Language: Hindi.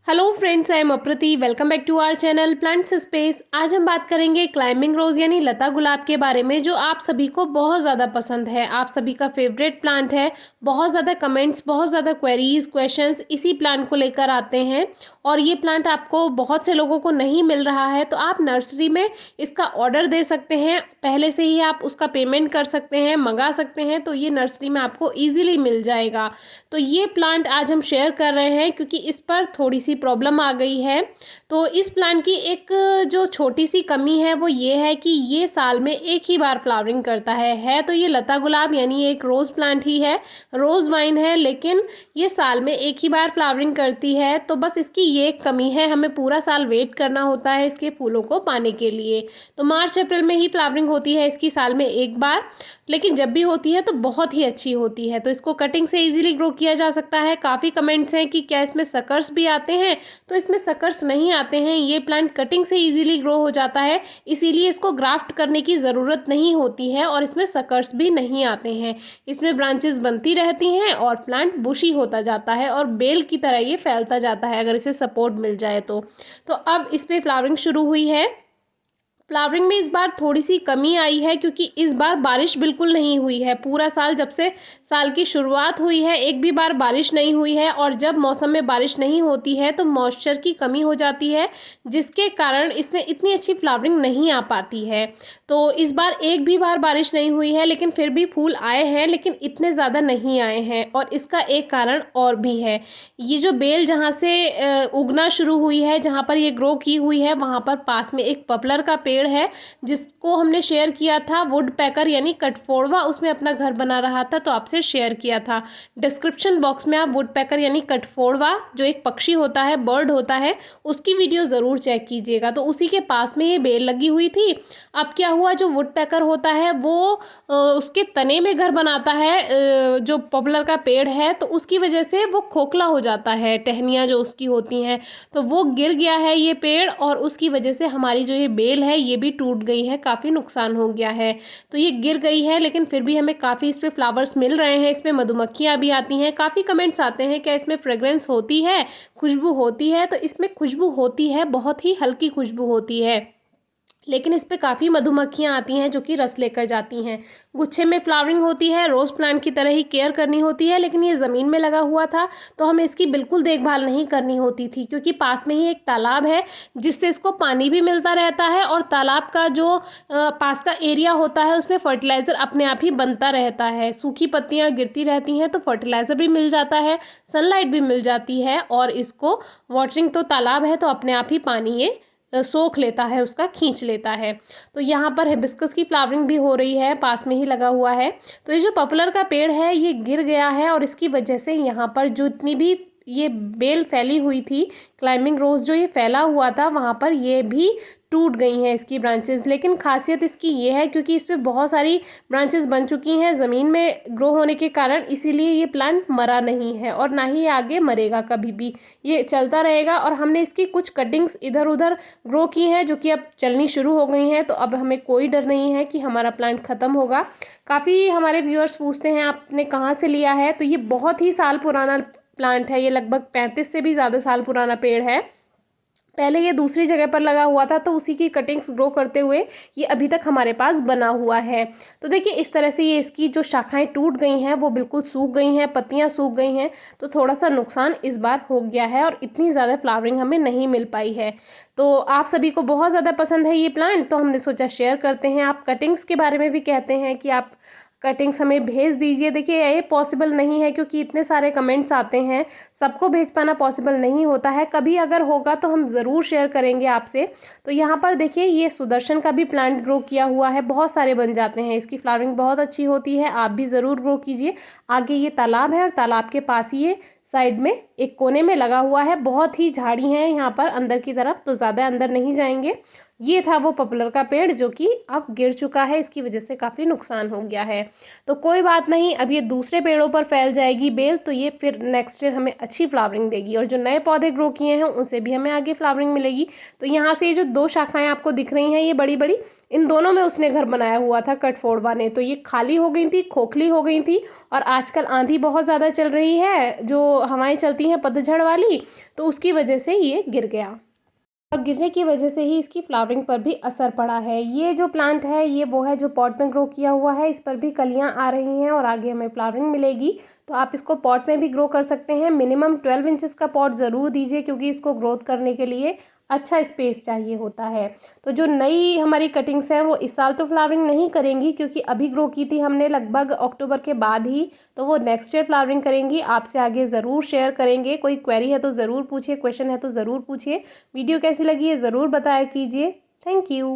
Hello friends, I am Aprati. Welcome back to our channel plants space. आज हम बात करेंगे क्लाइंबिंग रोज़ यानी लता गुलाब के बारे में, जो आप सभी को बहुत ज़्यादा पसंद है, आप सभी का फेवरेट प्लांट है। बहुत ज़्यादा कमेंट्स, बहुत ज़्यादा क्वेरीज, क्वेश्चंस इसी प्लांट को लेकर आते हैं और ये प्लांट आपको बहुत से लोगों को नहीं मिल रहा है, तो आप नर्सरी में इसका ऑर्डर दे सकते हैं। पहले से ही आप उसका पेमेंट कर सकते हैं, मंगा सकते हैं, तो ये नर्सरी में आपको ईजिली मिल जाएगा। तो ये प्लांट आज हम शेयर कर रहे हैं क्योंकि इस पर थोड़ी सी प्रॉब्लम आ गई है। तो इस प्लांट की एक जो छोटी सी कमी है वो ये है कि ये साल में एक ही बार फ्लावरिंग करता है तो ये लता गुलाब यानी एक रोज़ प्लांट ही है, रोज़ वाइन है, लेकिन ये साल में एक ही बार फ्लावरिंग करती है। तो बस इसकी ये एक कमी है, हमें पूरा साल वेट करना होता है इसके फूलों को पाने के लिए। तो मार्च अप्रैल में ही फ्लावरिंग होती है इसकी साल में एक बार, लेकिन जब भी होती है तो बहुत ही अच्छी होती है। तो इसको कटिंग से इजीली ग्रो किया जा सकता है। काफ़ी कमेंट्स हैं कि क्या इसमें सकर्स भी आते हैं, तो इसमें सकर्स नहीं आते हैं। ये प्लांट कटिंग से इजीली ग्रो हो जाता है, इसीलिए इसको ग्राफ्ट करने की ज़रूरत नहीं होती है और इसमें सकर्स भी नहीं आते हैं। इसमें ब्रांचेस बनती रहती हैं और प्लांट बुशी होता जाता है और बेल की तरह ये फैलता जाता है अगर इसे सपोर्ट मिल जाए तो अब इस पर फ्लावरिंग शुरू हुई है। फ्लावरिंग में इस बार थोड़ी सी कमी आई है क्योंकि इस बार बारिश बिल्कुल नहीं हुई है। पूरा साल, जब से साल की शुरुआत हुई है, एक भी बार बारिश नहीं हुई है और जब मौसम में बारिश नहीं होती है तो मॉइस्चर की कमी हो जाती है, जिसके कारण इसमें इतनी अच्छी फ्लावरिंग नहीं आ पाती है। तो इस बार एक भी बार बारिश नहीं हुई है, लेकिन फिर भी फूल आए हैं, लेकिन इतने ज़्यादा नहीं आए हैं। और इसका एक कारण और भी है, ये जो बेल जहाँ से उगना शुरू हुई है, जहाँ पर ये ग्रो की हुई है, वहाँ पर पास में एक पॉपुलर का पेड़ है जिसको हमने शेयर किया था। वुड पैकर यानी कठफोड़वा उसमें अपना घर बना रहा था, तो आपसे शेयर किया था। डिस्क्रिप्शन बॉक्स में आप वुड पैकर यानी कठफोड़वा, जो एक पक्षी होता है, बर्ड होता है, उसकी वीडियो ज़रूर चेक कीजिएगा। तो उसी के पास में ये बेल लगी हुई थी। अब क्या हुआ, जो वुड पैकर होता है वो उसके तने में घर बनाता है, जो पॉपुलर का पेड़ है, तो उसकी वजह से वो खोखला हो जाता है, टहनियाँ जो उसकी होती हैं, तो वो गिर गया है ये पेड़ और उसकी वजह से हमारी जो ये बेल है ये भी टूट गई है, काफ़ी नुकसान हो गया है। तो ये गिर गई है, लेकिन फिर भी हमें काफ़ी इस पर फ्लावर्स मिल रहे हैं, इसमें मधुमक्खियाँ भी आती हैं। काफ़ी कमेंट्स आते हैं क्या इसमें फ्रेग्रेंस होती है, खुशबू होती है? तो इसमें खुशबू होती है, बहुत ही हल्की खुशबू होती है, लेकिन इस पे काफ़ी मधुमक्खियाँ आती हैं जो कि रस लेकर जाती हैं। गुच्छे में फ्लावरिंग होती है, रोज़ प्लांट की तरह ही केयर करनी होती है, लेकिन ये ज़मीन में लगा हुआ था तो हमें इसकी बिल्कुल देखभाल नहीं करनी होती थी, क्योंकि पास में ही एक तालाब है जिससे इसको पानी भी मिलता रहता है और तालाब का जो पास का एरिया होता है उसमें फर्टिलाइज़र अपने आप ही बनता रहता है। सूखी पत्तियाँ गिरती रहती हैं तो फर्टिलाइज़र भी मिल जाता है, सनलाइट भी मिल जाती है और इसको वाटरिंग, तो तालाब है तो अपने आप ही पानी ये सोख लेता है, उसका खींच लेता है। तो यहाँ पर हिबिस्कस की फ्लावरिंग भी हो रही है, पास में ही लगा हुआ है। तो ये जो पॉपुलर का पेड़ है ये गिर गया है और इसकी वजह से यहाँ पर जो इतनी भी ये बेल फैली हुई थी, क्लाइंबिंग रोज जो ये फैला हुआ था, वहाँ पर ये भी टूट गई हैं इसकी ब्रांचेस। लेकिन खासियत इसकी ये है क्योंकि इसमें बहुत सारी ब्रांचेस बन चुकी हैं ज़मीन में ग्रो होने के कारण, इसीलिए ये प्लांट मरा नहीं है और ना ही आगे मरेगा कभी भी, ये चलता रहेगा। और हमने इसकी कुछ कटिंग्स इधर उधर ग्रो की हैं जो कि अब चलनी शुरू हो गई हैं, तो अब हमें कोई डर नहीं है कि हमारा प्लांट ख़त्म होगा। काफ़ी हमारे व्यूअर्स पूछते हैं आपने कहाँ से लिया है, तो ये बहुत ही साल पुराना प्लांट है, ये लगभग 35 से भी ज़्यादा साल पुराना पेड़ है। पहले ये दूसरी जगह पर लगा हुआ था तो उसी की कटिंग्स ग्रो करते हुए ये अभी तक हमारे पास बना हुआ है। तो देखिए इस तरह से ये इसकी जो शाखाएं टूट गई हैं वो बिल्कुल सूख गई हैं, पत्तियां सूख गई हैं, तो थोड़ा सा नुकसान इस बार हो गया है और इतनी ज़्यादा फ्लावरिंग हमें नहीं मिल पाई है। तो आप सभी को बहुत ज़्यादा पसंद है ये प्लांट, तो हमने सोचा शेयर करते हैं। आप कटिंग्स के बारे में भी कहते हैं कि आप कटिंग्स हमें भेज दीजिए। देखिए ये पॉसिबल नहीं है क्योंकि इतने सारे कमेंट्स आते हैं, सबको भेज पाना पॉसिबल नहीं होता है। कभी अगर होगा तो हम ज़रूर शेयर करेंगे आपसे। तो यहाँ पर देखिए ये सुदर्शन का भी प्लांट ग्रो किया हुआ है, बहुत सारे बन जाते हैं, इसकी फ्लावरिंग बहुत अच्छी होती है, आप भी ज़रूर ग्रो कीजिए। आगे ये तालाब है और तालाब के पास ही ये साइड में एक कोने में लगा हुआ है, बहुत ही झाड़ी हैं यहाँ पर अंदर की तरफ, तो ज़्यादा अंदर नहीं जाएंगे। ये था वो पॉपुलर का पेड़ जो कि अब गिर चुका है, इसकी वजह से काफ़ी नुकसान हो गया है। तो कोई बात नहीं, अब ये दूसरे पेड़ों पर फैल जाएगी बेल, तो ये फिर नेक्स्ट ईयर हमें अच्छी फ्लावरिंग देगी और जो नए पौधे ग्रो किए हैं उनसे भी हमें आगे फ्लावरिंग मिलेगी। तो यहाँ से ये जो 2 शाखाएँ आपको दिख रही हैं ये बड़ी-बड़ी, इन दोनों में उसने घर बनाया हुआ था कटफोड़वा ने। तो ये खाली हो गई थी, खोखली हो गई थी और आजकल आंधी बहुत ज़्यादा चल रही है, जो हवाएँ चलती हैं पतझड़ वाली, तो उसकी वजह से ये गिर गया। और गिरने की वजह से ही इसकी फ्लावरिंग पर भी असर पड़ा है। ये जो प्लांट है ये वो है जो पॉट में ग्रो किया हुआ है, इस पर भी कलियां आ रही हैं और आगे हमें फ्लावरिंग मिलेगी। तो आप इसको पॉट में भी ग्रो कर सकते हैं। मिनिमम 12 इंचेस का पॉट ज़रूर दीजिए क्योंकि इसको ग्रोथ करने के लिए अच्छा स्पेस चाहिए होता है। तो जो नई हमारी कटिंग्स हैं वो इस साल तो फ्लावरिंग नहीं करेंगी क्योंकि अभी ग्रो की थी हमने लगभग अक्टूबर के बाद ही, तो वो नेक्स्ट ईयर फ्लावरिंग करेंगी। आपसे आगे ज़रूर शेयर करेंगे। कोई क्वेरी है तो ज़रूर पूछिए, क्वेश्चन है तो ज़रूर पूछिए। वीडियो कैसी लगी है ज़रूर बताया कीजिए। Thank you.